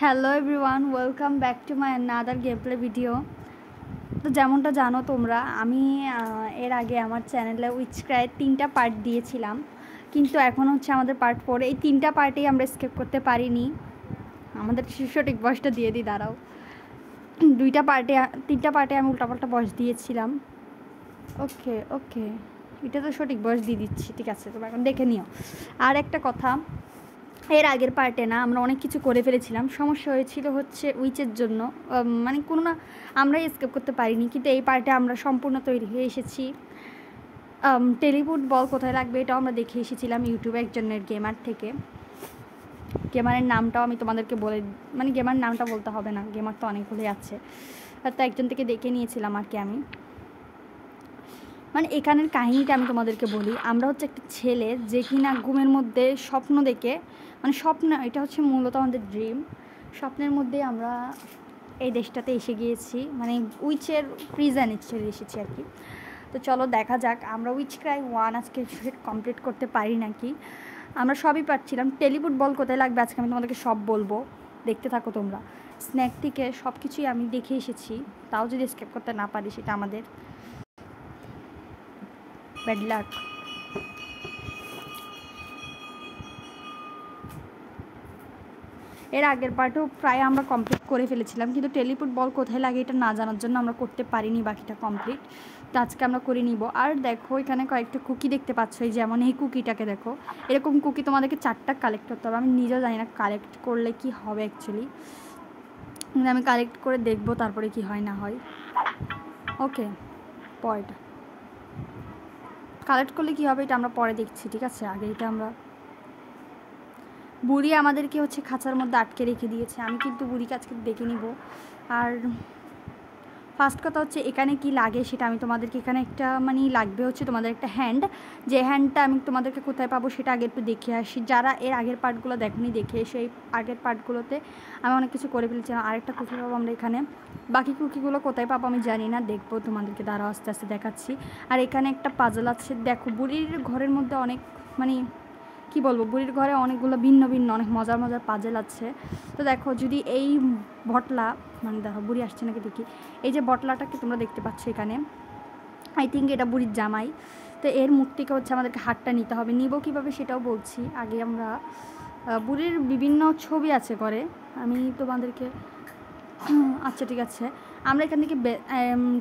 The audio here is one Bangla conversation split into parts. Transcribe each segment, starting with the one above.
Hello everyone, welcome back to my another game play video. তো যেমনটা জানো তোমরা, আমি এর আগে আমার চ্যানেলে উইচ ক্রাইয়ের 3টা পার্ট দিয়েছিলাম, কিন্তু এখন হচ্ছে আমাদের পার্ট 4। এই 3টা পার্টেই আমরা স্কিপ করতে পারিনি। আমাদের সঠিক বয়সটা দিয়ে দিই, দাঁড়াও। 3টা পার্টে আমি উল্টাপাল্টা বয়স দিয়েছিলাম। ওকে, এটা তো সঠিক বয়স দিয়ে দিচ্ছি, ঠিক আছে। তোমরা এখন দেখে নিও। আর একটা কথা, এর আগের পার্টে না আমরা অনেক কিছু করে ফেলেছিলাম। সমস্যা হয়েছিল হচ্ছে উইচের জন্য, মানে কোনো না আমরা স্কেপ করতে পারিনি, কিন্তু এই পার্টে আমরা সম্পূর্ণ তৈরি হয়ে এসেছি। টেলিপুট বল কোথায় লাগবে এটাও আমরা দেখে এসেছিলাম ইউটিউবে একজনের গেমার থেকে। গেমারের নামটাও আমি তোমাদেরকে বলে, মানে গেমার নামটা বলতে হবে না, গেমার তো অনেকগুলোই আছে, তো একজন থেকে দেখে নিয়েছিলাম আর কি আমি। মানে এখানের কাহিনিটা আমি তোমাদেরকে বলি। আমরা হচ্ছে একটা ছেলে যে কিনা ঘুমের মধ্যে স্বপ্ন দেখে, মানে স্বপ্ন, এটা হচ্ছে মূলত আমাদের ড্রিম। স্বপ্নের মধ্যে আমরা এই দেশটাতে এসে গিয়েছি, মানে উইচের প্রিজনে চলে এসেছি আর কি। তো চলো দেখা যাক আমরা উইচ ক্রাই 1 আজকে কমপ্লিট করতে পারি নাকি। আমরা সবই পারছিলাম। টেলিপুট বল কোথায় লাগবে আজকে আমি তোমাদেরকে সব বলবো, দেখতে থাকো তোমরা। স্ন্যাক থেকে সব কিছুই আমি দেখে এসেছি, তাও যদি স্কেপ করতে না পারি সেটা আমাদের ব্যাড লাক। এর আগের পার্টেও প্রায় আমরা কমপ্লিট করে ফেলেছিলাম, কিন্তু টেলিপুট বল কোথায় লাগে এটা না জানার জন্য আমরা করতে পারিনি বাকিটা কমপ্লিট। তো আজকে আমরা করে নিব। আর দেখো এখানে কয়েকটা কুকি দেখতে পাচ্ছ, এই যেমন এই কুকিটাকে দেখো। এরকম কুকি তোমাদেরকে 4টা কালেক্ট করতে হবে। আমি নিজেও জানি না কালেক্ট করলে কি হবে অ্যাকচুয়ালি, কিন্তু আমি কালেক্ট করে দেখবো তারপরে কি হয় না হয়। ওকে, পয়েন্ট কালেক্ট করলে কি হবে এটা আমরা পরে দেখছি, ঠিক আছে। আগে এটা আমরা, বুড়ি আমাদেরকে হচ্ছে খাঁচার মধ্যে আটকে রেখে দিয়েছে। আমি কিন্তু বুড়িকে আজকে দেখে নিব। আর ফার্স্ট কথা হচ্ছে এখানে কি লাগে সেটা আমি তোমাদেরকে, এখানে একটা মানে লাগবে হচ্ছে তোমাদের একটা হ্যান্ড। যে হ্যান্ডটা আমি তোমাদেরকে কোথায় পাবো সেটা আগে একটু দেখে আসি। যারা এর আগের পার্টগুলো দেখোনি, দেখে এসে এই আগের পার্টগুলোতে আমি অনেক কিছু করে ফেলেছিলাম। আরেকটা কুকি পাবো আমরা এখানে। বাকি কুকিগুলো কোথায় পাবো আমি জানি না, দেখবো তোমাদেরকে, দাঁড়াও আস্তে আস্তে দেখাচ্ছি। আর এখানে একটা পাজল আছে, দেখো বুড়ির ঘরের মধ্যে অনেক, মানে কি বলবো, বুড়ির ঘরে অনেকগুলো ভিন্ন ভিন্ন অনেক মজার মজার পাজেল আছে। তো দেখো যদি এই বটলা, মানে দেখো বুড়ি আসছে নাকি দেখি, এই যে বটলাটাকে তোমরা দেখতে পাচ্ছ এখানে, আই থিঙ্ক এটা বুড়ির জামাই। তো এর মুখ থেকে হচ্ছে আমাদেরকে হাতটা নিতে হবে। নিব কীভাবে সেটাও বলছি। আগে আমরা বুড়ির বিভিন্ন ছবি আছে ঘরে, আমি তোমাদেরকে, আচ্ছা ঠিক আছে, আমরা এখান থেকে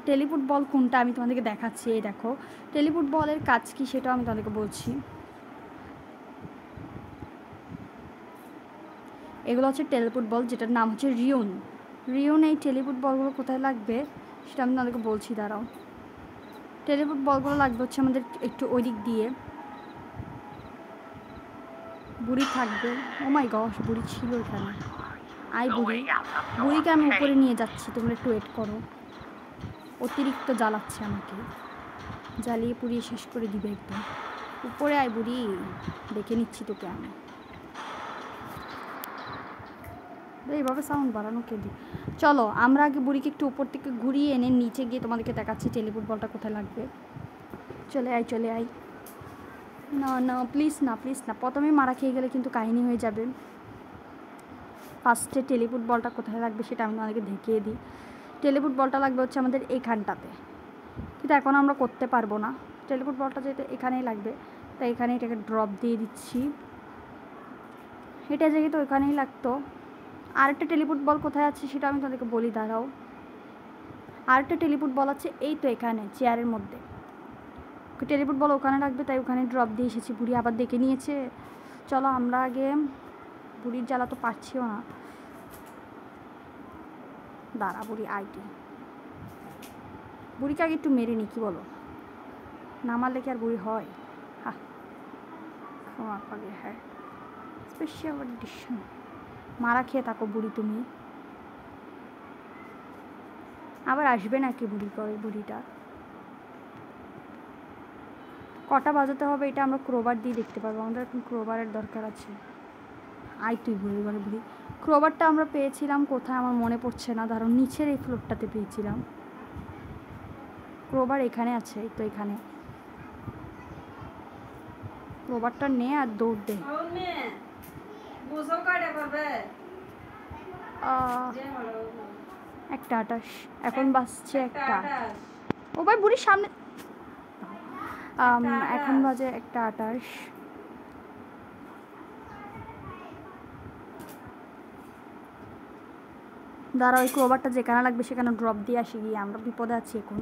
টেলিপুট বল কোনটা আমি তোমাদেরকে দেখাচ্ছি। এই দেখো টেলিপুট বলের কাজ কী সেটাও আমি তোমাদেরকে বলছি। এগুলো হচ্ছে টেলিপুট বল, যেটার নাম হচ্ছে রিউন। এই টেলিপুট বলগুলো কোথায় লাগবে সেটা আমি তাদেরকে বলছি, দাঁড়াও। টেলিপুট বলগুলো লাগবে হচ্ছে আমাদের একটু ওই দিক দিয়ে। বুড়ি থাকবে, ও মাই গস, বুড়ি ছিল এখানে। বুড়িকে আমি উপরে নিয়ে যাচ্ছি, তোমরা একটু ওয়েট করো। অতিরিক্ত জ্বালাচ্ছে আমাকে, জ্বালিয়ে পুড়িয়ে শেষ করে দিবে একদম। উপরে আয় বুড়ি, দেখে নিচ্ছি তোকে আমি। এইভাবে সাউন্ড বাড়ানো কে দিই। চলো আমরা আগে বুড়িকে একটু উপর থেকে ঘুরিয়ে এনে নিচে গিয়ে তোমাদেরকে দেখাচ্ছি টেলিপুট বলটা কোথায় লাগবে। চলে আয়। না প্লিজ না, প্রথমে মারা খেয়ে গেলে কিন্তু কাহিনী হয়ে যাবে। ফার্স্টে টেলিপুট বলটা কোথায় লাগবে সেটা আমি তোমাদেরকে দেখিয়ে দিই। টেলিপুট বলটা লাগবে হচ্ছে আমাদের এইখানটাতে, কিন্তু এখন আমরা করতে পারবো না। টেলিপুট বলটা যেহেতু এখানেই লাগবে, তাই এখানে এটাকে ড্রপ দিয়ে দিচ্ছি। এটা যেহেতু এখানেই লাগতো। আরেকটা টেলিপুট বল কোথায় আছে সেটা আমি তোমাদেরকে বলি, দাঁড়াও। আরেকটা টেলিপুট বল আছে এই তো এখানে চেয়ারের মধ্যে। টেলিপুট বল ওখানে রাখবে, তাই ওখানে ড্রপ দিয়ে এসেছি। বুড়ি আবার দেখে নিয়েছে। চলো আমরা আগে, বুড়ির জ্বালা তো পারছিও না, দাঁড়া বুড়ি আইটি, বুড়িকে আগে একটু মেরে নি, কি বলো? না মারলে কি আর বুড়ি হয়? হ্যাঁ, স্পেশাল এডিশন। মারা খেয়ে থাকো বুড়ি তুমি। আবার আসবে নাকি বুড়ি করে? বুড়িটা কটা বাজাতে হবে এটা আমরা ক্রোবার দিয়ে দেখতে পারবো। আমাদের এখন ক্রোবারের দরকার আছে। আই তুই বুড়ি ঘরে বুড়ি। ক্রোবারটা আমরা পেয়েছিলাম কোথায় আমার মনে পড়ছে না, ধরো নিচের এই ফ্লোরটাতে পেয়েছিলাম। ক্রোবার এখানে আছে, তো এখানে রোবটটা নে আর দৌড় দে। একটা 28 এখন বাজছে একটা। ও ভাই বুড়ির সামনে এখন বাজে একটা 28। দাঁড়া ওই ক্রোবারটা যেখানে লাগবে সেখানে ড্রপ দিয়ে আসি গিয়ে, আমরা বিপদে আছি এখন।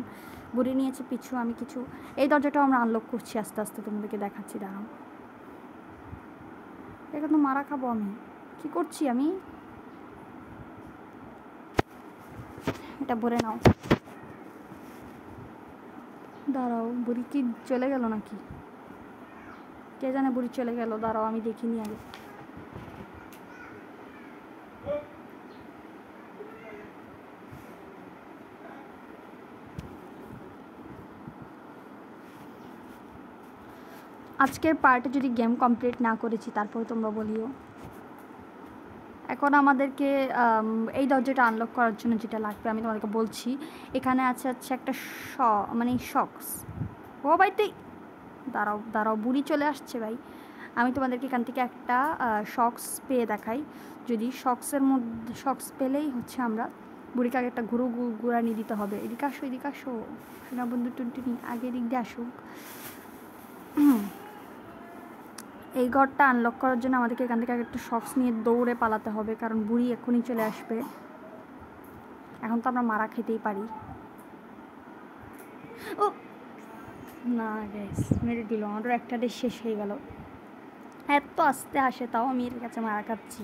বুড়ি নিয়েছে পিছু, আমি কিছু এই দরজাটাও আমরা আনলক করছি আস্তে আস্তে, তোমাদেরকে দেখাচ্ছি। দাঁড়াও, এখন তো মারা খাবো আমি। কি করছি আমি? এটা ভরে নাও। দাঁড়াও, বুড়ি কি চলে গেল নাকি? কে জানে বুড়ি চলে গেল। দাঁড়াও আমি দেখিনি আগে। আজকের পার্টে যদি গেম কমপ্লিট না করেছি তারপরে তোমরা বলিও। এখন আমাদেরকে এই দরজাটা আনলক করার জন্য যেটা লাগবে আমি তোমাদেরকে বলছি। এখানে আছে একটা মানে শক্স। ও ভাই তুই দাঁড়াও দাঁড়াও, বুড়ি চলে আসছে ভাই। আমি তোমাদেরকে এখান থেকে একটা শক্স পেয়ে দেখাই। যদি শক্সের মধ্যে শক্স পেলেই হচ্ছে আমরা বুড়িকে আগে একটা ঘুরানি দিতে হবে। এদিকে আসো, এদিকে আসো সোনা বন্ধু টুনটুনি, আগে এদিক দিয়ে আসুক। এই ঘরটা আনলক করার জন্য আমাদেরকে এখান থেকে একটা শক্স নিয়ে দৌড়ে পালাতে হবে, কারণ বুড়ি এক্ষুনি চলে আসবে। এখন তো আমরা মারা খেতেই পারি। ও না গ্যাস মেরে দিল, আমাদের একটা দেশ শেষ হয়ে গেল। এত আস্তে আসে তাও আমি এর কাছে মারা খাচ্ছি।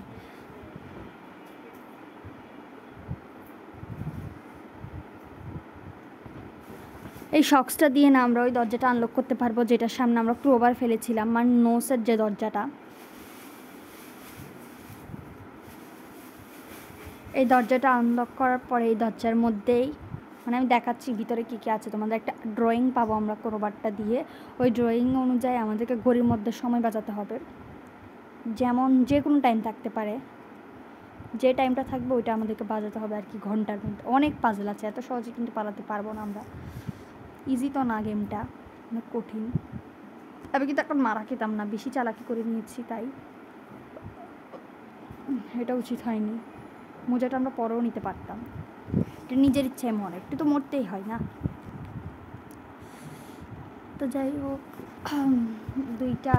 এই শক্সটা দিয়ে না আমরা ওই দরজাটা আনলক করতে পারবো, যেটার সামনে আমরা ক্রোবার ফেলেছিলাম, মানে নোসের যে দরজাটা। এই দরজাটা আনলক করার পরে এই দরজার মধ্যেই মানে আমি দেখাচ্ছি ভিতরে কী কী আছে। তোমাদের একটা ড্রয়িং পাবো আমরা ক্রোবারটা দিয়ে। ওই ড্রয়িং অনুযায়ী আমাদেরকে ঘড়ির মধ্যে সময় বাজাতে হবে। যেমন যে কোনো টাইম থাকতে পারে, যে টাইমটা থাকবে ওইটা আমাদেরকে বাজাতে হবে আর কি। ঘন্টার মধ্যে অনেক পাজল আছে, এত সহজে কিন্তু পালাতে পারবো না আমরা। ইজি তো না, গেমটা অনেক কঠিন। আমি কিন্তু এখন মারা খেতাম না, বেশি চালাকি করে নিয়েছি, তাই এটা উচিত হয়নি। মোজাটা আমরা পরেও নিতে পারতাম। এটা নিজের ইচ্ছায় মরে, একটু তো মরতেই হয় না। তো যাই হোক, দুইটা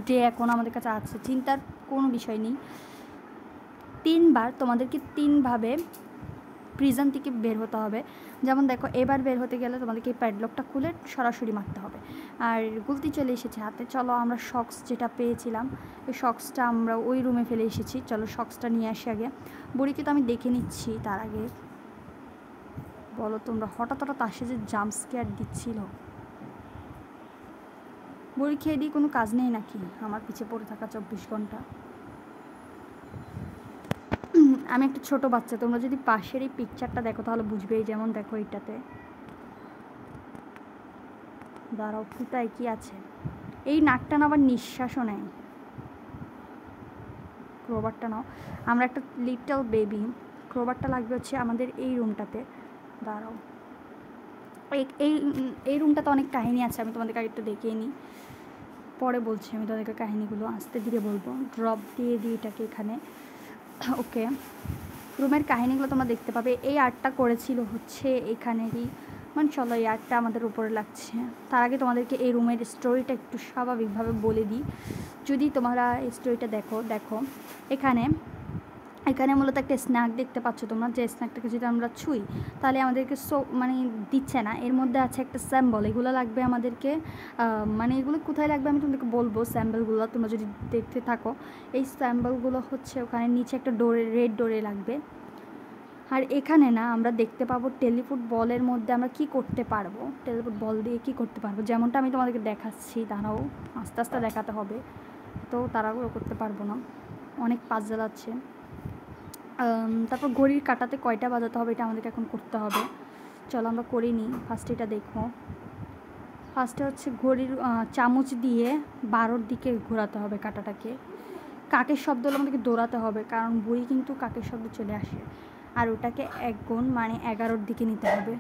ডে এখন আমাদের কাছে আছে, চিন্তার কোনো বিষয় নেই। 3 বার তোমাদেরকে 3 ভাবে প্রিজন থেকে বের হতে হবে। যেমন দেখো, এবার বের হতে গেলে তোমাদেরকে এই প্যাডলকটা খুলে সরাসরি মারতে হবে। আর গুলতি চলে এসেছে হাতে। চলো আমরা শক্স যেটা পেয়েছিলাম ওই শক্সটা আমরা ওই রুমে ফেলে এসেছি। চলো শক্সটা নিয়ে আসি আগে। বুড়িকে তো আমি দেখে নিচ্ছি তার আগে। বলো তোমরা, হঠাৎ আসে যে জাম্প স্কেয়ার দিচ্ছিল। বুড়ি খেয়ে দিয়ে কোনো কাজ নেই নাকি আমার পিছে পড়ে থাকা 24 ঘন্টা? আমি একটা ছোট বাচ্চা, তোমরা যদি পাশের এই পিকচারটা দেখো তাহলে বুঝবেই। যেমন দেখো এইটাতে, দাঁড়াও কোথায় কি আছে। এই নাকটা না আবার নিঃশ্বাসও নেয়। ক্রোবারটা নাও, আমরা একটা লিটল বেবি। ক্রোবারটা লাগবে হচ্ছে আমাদের এই রুমটাতে। দাঁড়াও, এই রুমটাতে অনেক কাহিনী আছে, আমি তোমাদেরকে আগে একটু দেখিয়ে নিই, পরে বলছি আমি তোমাদেরকে কাহিনীগুলো। আস্তে ধীরে বলবো, ড্রপ দিয়ে দিই এটাকে এখানে। ওকে, রুমের কাহিনীগুলো তোমরা দেখতে পাবে। এই আর্টটা করেছিল হচ্ছে এখানেরই, মানে চলো এই আর্টটা আমাদের উপরে লাগছে। তার আগে তোমাদেরকে এই রুমের স্টোরিটা একটু স্বাভাবিকভাবে বলে দিই। যদি তোমরা এই স্টোরিটা দেখো এখানে মূলত একটা স্ন্যাক দেখতে পাচ্ছ তোমরা। যে স্ন্যাকটাকে যদি আমরা ছুঁই তাহলে আমাদেরকে মানে দিচ্ছে না, এর মধ্যে আছে একটা স্যাম্বল। এগুলো লাগবে আমাদেরকে, মানে এগুলো কোথায় লাগবে আমি তোমাদেরকে বলবো। স্যাম্বলগুলো তোমরা যদি দেখতে থাকো, এই স্যাম্বলগুলো হচ্ছে ওখানে নিচে একটা ডোরে, রেড ডোরে লাগবে। আর এখানে না আমরা দেখতে পাবো টেলিফুট বলের মধ্যে আমরা কি করতে পারবো। টেলিফুট বল দিয়ে কি করতে পারবো, যেমনটা আমি তোমাদেরকে দেখাচ্ছি। দাঁড়াও, আস্তে আস্তে দেখাতে হবে, তো তাড়াহুড়ো করতে পারবো না, অনেক পাজল আছে। তারপর ঘড়ির কাঁটাতে কয়টা বাজাতে হবে এটা আমাদেরকে এখন করতে হবে। চলো আমরা করে নিই। ফার্স্টে এটা দেখো, ফার্স্টে হচ্ছে ঘড়ির চামচ দিয়ে 12-র দিকে ঘোরাতে হবে কাঁটাটাকে। কাকের শব্দ হলে আমাদেরকে দৌড়াতে হবে, কারণ বুড়ি কিন্তু কাকের শব্দ চলে আসে। আর ওটাকে 1 গুণ মানে 11-র দিকে নিতে হবে,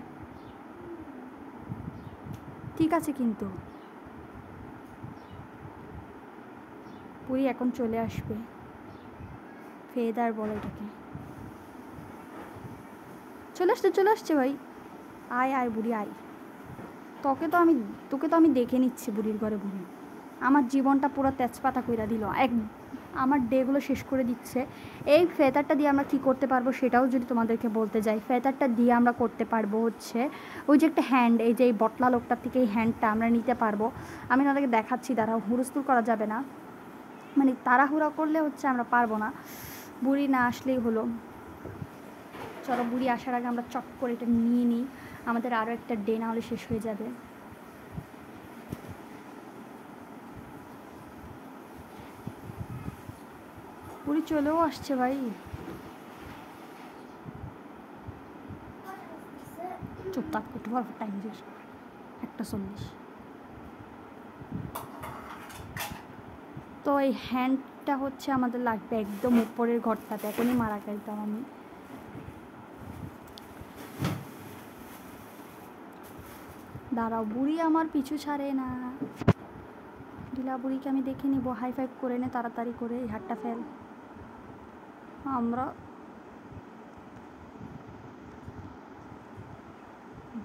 ঠিক আছে? কিন্তু বুড়ি এখন চলে আসবে, ফেদার বলে এটাকে। চলে আসছে ভাই, আয় আয় বুড়ি আয়। তোকে তো আমি দেখে নিচ্ছি বুড়ির ঘরে। বুড়ি আমার জীবনটা পুরো তেজপাতা কইরা দিল, আমার ডেগুলো শেষ করে দিচ্ছে। এই ফেদারটা দিয়ে আমরা কি করতে পারবো সেটাও যদি তোমাদেরকে বলতে যাই, ফেদারটা দিয়ে আমরা করতে পারবো হচ্ছে ওই যে একটা হ্যান্ড, এই যে এই বটলা লোকটার থেকে এই হ্যান্ডটা আমরা নিতে পারবো। আমি তাদেরকে দেখাচ্ছি, দাঁড়াও, হুড়স্থুল করা যাবে না, মানে তাড়াহুড়া করলে হচ্ছে আমরা পারবো না। বুড়ি না আসলেই হলো। চলো বুড়ি আসার আগে আমরা চট করে এটা নিয়ে নিই, আমাদের আরও একটা ডে না হলে শেষ হয়ে যাবে। বুড়ি চলেও আসছে ভাই, চুপ থাক, একটু পর টাইম দিস, 1:40। তো এই হ্যান্ডটা হচ্ছে আমাদের লাগবে একদম উপরের ঘরটাতে, এখনই মারা খাইতাম আমি। দাঁড়াও, বুড়ি আমার পিছু ছাড়ে না। ঢিলা বুড়িকে আমি দেখে নিব, হাই ফাইভ করে নে তাড়াতাড়ি করে, এই হাতটা ফেল। আমরা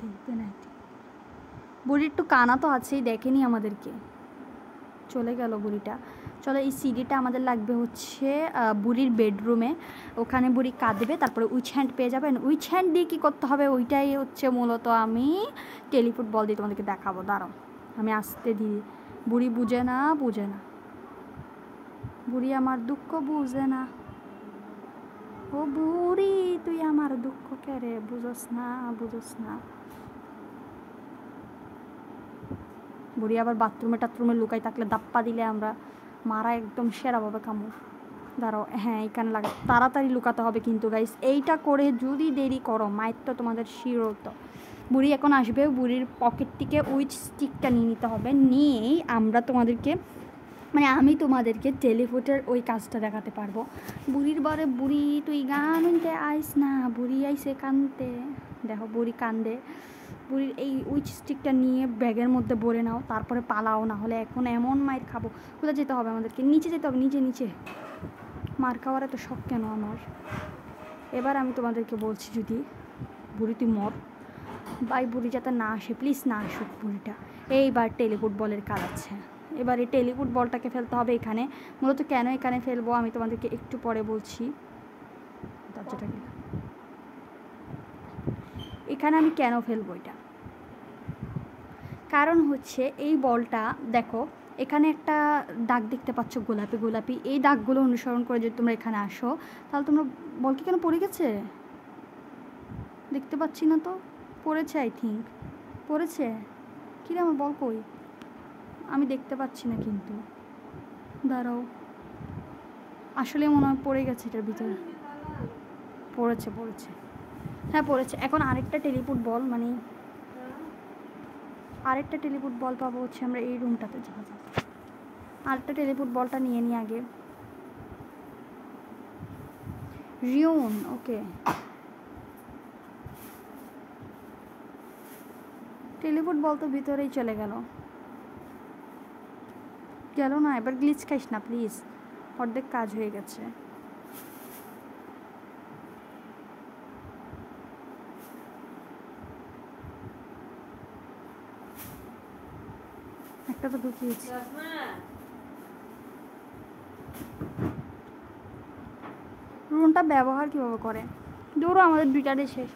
দেখবে না, বুড়ির একটু কানা তো আছেই, দেখেনি আমাদেরকে, চলে গেল বুড়িটা। চলো এই সিডিটা আমাদের লাগবে হচ্ছে বুড়ির বেডরুমে, ওখানে বুড়ি কাঁদবে, তারপরে উইচ হ্যান্ড পেয়ে যাবেন। উইচ হ্যান্ড দিয়ে কী করতে হবে ওইটাই হচ্ছে মূলত আমি টেলিফুটবল দিয়ে তোমাদেরকে দেখাবো। দাঁড়াও আমি আসতে দিই, বুড়ি বুঝে না, বুড়ি আমার দুঃখ বুঝে না। ও বুড়ি তুই আমার দুঃখ কেড়ে বুঝোস না। বুড়ি আবার টাথরুমে লুকাই থাকলে দাপ্পা দিলে আমরা মারা একদম সেরাভাবে কামড়। দাঁড়াও, হ্যাঁ এখানে লাগা, তাড়াতাড়ি লুকাতে হবে কিন্তু গাইস, এইটা করে যদি দেরি করো মায়ের তো তোমাদের শিরত। বুড়ি এখন আসবে, বুড়ির পকেট থেকে উইচ স্টিকটা নিয়ে নিতে হবে, নিয়েই আমরা তোমাদেরকে, মানে আমি তোমাদেরকে টেলিফোটের ওই কাজটা দেখাতে পারবো। বুড়ির বরে বুড়ি তুই গান শুনতে আইস না, বুড়ি আইসে কানতে, দেখো বুড়ি কান্দে। বুড়ির এই উইচ স্টিকটা নিয়ে ব্যাগের মধ্যে ভরে নাও, তারপরে পালাও, না হলে এখন এমন মায়ের খাবো। কোথায় যেতে হবে আমাদেরকে? নিচে যেতে হবে, নিচে। মার খাওয়ার এত শখ কেন আমার? এবার আমি তোমাদেরকে বলছি, যদি বুড়ি তুই মর, বাই বুড়ি যাতে না আসে, প্লিজ না আসুক বুড়িটা। এইবার টেলিফুটবলের কাজ আছে, এবার এই টেলিফুটবলটাকে ফেলতে হবে এখানে। মূলত কেন এখানে ফেলবো আমি তোমাদেরকে একটু পরে বলছি। দরজাটা এখানে আমি কেন ফেলবো এটা, কারণ হচ্ছে এই বলটা দেখো, এখানে একটা দাগ দেখতে পাচ্ছ গোলাপি, এই দাগগুলো অনুসরণ করে যদি তোমরা এখানে আসো, তাহলে তোমরা বল কি কেন পড়ে গেছে, দেখতে পাচ্ছি না তো, পড়েছে, আই থিঙ্ক পড়েছে। কিরে আমার বল কই, আমি দেখতে পাচ্ছি না কিন্তু, দাঁড়াও, আসলে মনে হয় পড়ে গেছে এটার ভিতরে, পড়েছে, হ্যাঁ পড়েছে। এখন আরেকটা টেলিফুট বল, মানে আরেকটা টেলিফুট বল পাবো হচ্ছে আমরা এই রুমটাতে যাওয়া যাবে। আরেকটা টেলিফুট বলটা নিয়ে নিই আগে। রিউন, ওকে, টেলিফুট বল তো ভিতরেই চলে গেল না। এবার গ্লিচ খাইস না প্লিজ, অর্ধেক কাজ হয়ে গেছে। একটা তো ঢুকিয়েছি। রুমটা ব্যবহার কীভাবে করে, দূরও আমাদের দুইটারে শেষ।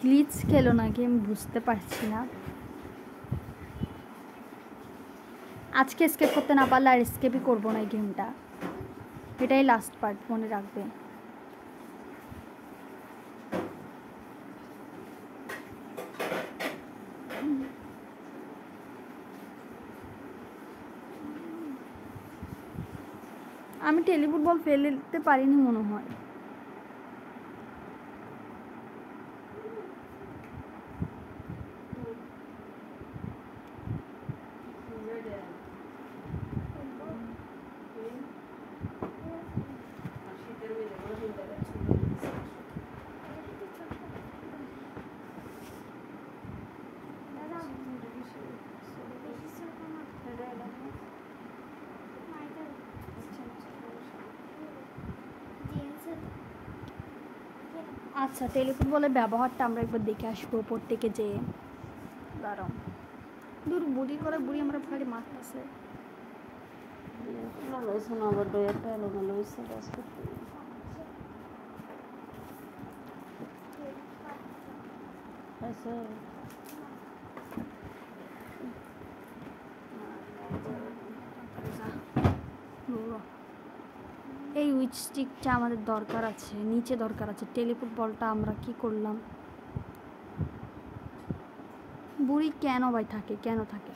গ্লিচ খেলো নাকি আমি বুঝতে পারছি না। আজকে স্কেপ করতে না পারলে আর স্কেপই করবো না এই গেমটা, এটাই লাস্ট পার্ট, মনে রাখবে। আমি টেলিফুট বল ফেলতে পারিনি মনে হয়। আচ্ছা, টেলিফুটবলের ব্যবহারটা আমরা একবার দেখে আসবো উপর থেকে যেয়ে। দাঁড়াও, দূর বুড়ি করে বুড়ি আমরা খালি মারতেছে। এই উইচ স্টিকটা আমাদের দরকার আছে, নিচে দরকার আছে। টেলিফুটবলটা আমরা কি করলাম? বুড়ি কেন ভাই থাকে, কেন থাকে?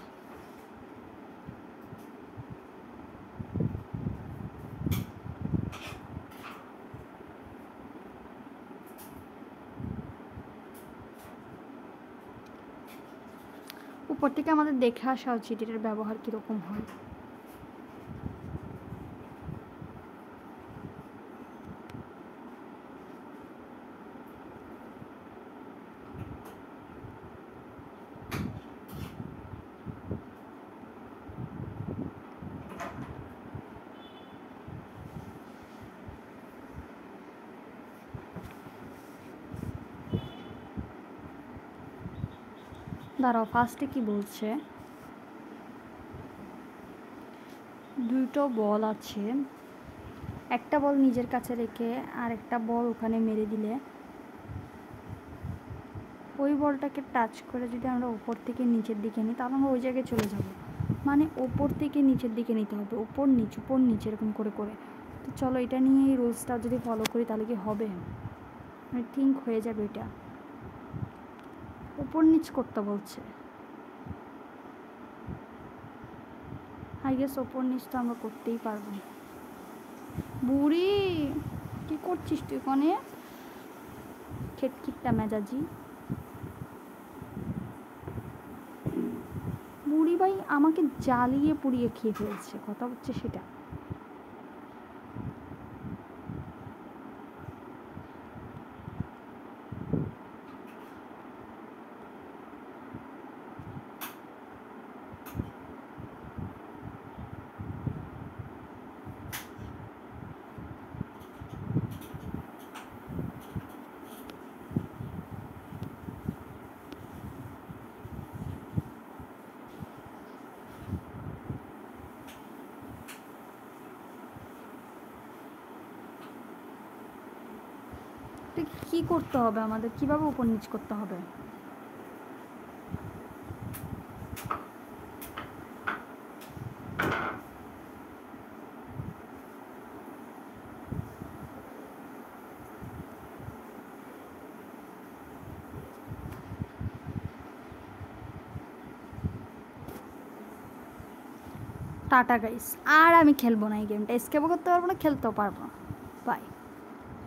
উপর থেকে আমাদের দেখে আসা উচিত এটার ব্যবহার কীরকম হয়। দাঁড়াও, ফার্স্টে কি বলছে? দুটো বল আছে, একটা বল নিজের কাছে রেখে আর একটা বল ওখানে মেরে দিলে ওই বলটাকে টাচ করে যদি আমরা উপর থেকে নিচের দিকে নিই তাহলে আমরা ওই জায়গায় চলে যাব। মানে ওপর থেকে নিচের দিকে নিতে হবে, উপর নিচে এরকম করে করে। তো চলো এটা নিয়ে এই রুলসটা যদি ফলো করি তাহলে কি হবে? আই থিঙ্ক হয়ে যাবে। এটা উপর নিচ করতে বলছে, আই গেস ওপর নিচ তো আমরা করতেই পারবো। বুড়ি কি করছিস তুই ওখানে? খেটখিটটা মেজাজি বুড়ি ভাই আমাকে জ্বালিয়ে পুড়িয়ে খেয়ে ফেলছে, কথা হচ্ছে সেটা। কি করতে হবে আমাদের, কিভাবে উপর নিচ করতে হবে? টাটা গাইস, আর আমি খেলবো না এই গেমটা, স্কেপও করতে পারবো না, খেলতেও পারবো না। বাই।